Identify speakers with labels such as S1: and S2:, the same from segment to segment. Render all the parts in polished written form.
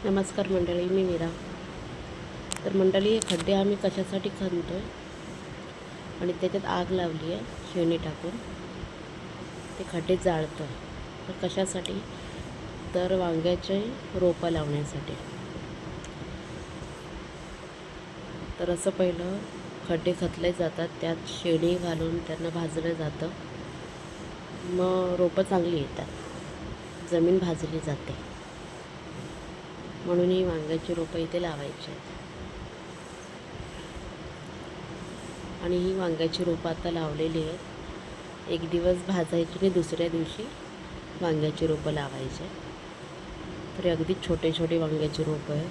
S1: नमस्कार मंडळी, मी मीरा. तर मंडळी, हे खड्डे आम्ही कशासाठी खणतो आहे आणि त्याच्यात आग लावली आहे शेणी टाकून. ते खड्डे जाळतो आहे. तर कशासाठी? तर वांग्याचे रोपं लावण्यासाठी. तर असं पहिलं खड्डे खचले जातात, त्यात शेणी घालून त्यांना भाजलं जातं. मग रोपं चांगली येतात, जमीन भाजली जाते. म्हणून ही वांग्याची रोपं इथे लावायची आहेत. आणि ही वांग्याची रोपं आता लावलेली आहेत. एक दिवस भाजायची आणि दुसऱ्या दिवशी वांग्याची रोपं लावायचे. तर अगदी छोटे छोटे वांग्याची रोपं आहेत.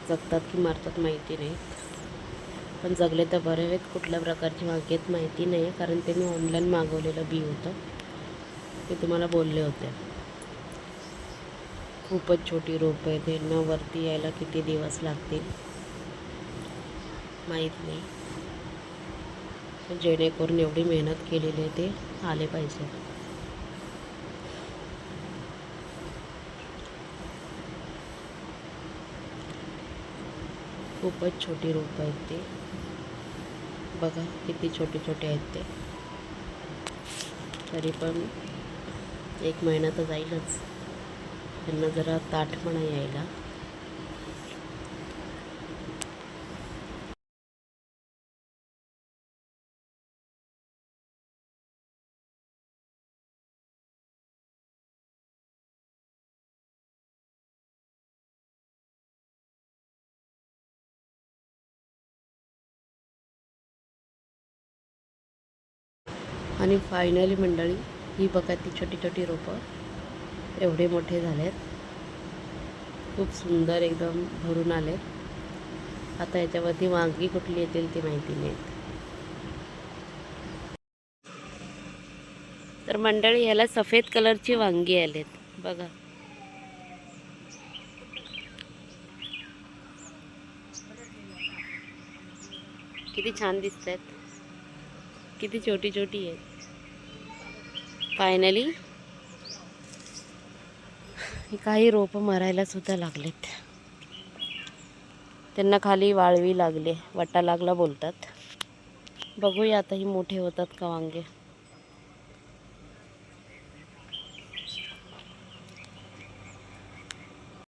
S1: जगतात की मारतात माहिती नाही, पण जगले तर बरे आहेत. कुठल्या प्रकारची वांगी आहेत माहिती नाही आहे, कारण ते मी ऑनलाईन मागवलेलं बी होतं, ते तुम्हाला बोलले होते. खूपच छोटी रोपं आहे. त्यांना वरती यायला किती दिवस लागतील माहीत नाही, जेणेकरून एवढी मेहनत केलेली आहे ते आले पाहिजे. खूपच छोटी रोपं आहेत ते. बघा किती छोटे छोटे आहेत ते. तरी पण 1 महिना तर जाईलच त्यांना जरा ताठपणा यायला. आणि फायनली मंडळी, ही बघा ती छोटी छोटी रोपं एवढे मोठे झालेत. खूप सुंदर एकदम भरून आलेत. आता याच्यावरती वांगी कुठली येतील ती माहिती नाही. तर मंडळी, ह्याला सफेद कलरची वांगी आलेत बघा. किती छान दिसत आहेत, किती छोटी छोटी आहेत. फायनली काही रोपं मरायला सुद्धा लागलेत. त्यांना खाली वाळवी लागले, वटा लागला बोलतात. बघूया आता ही मोठे होतात का वांगे.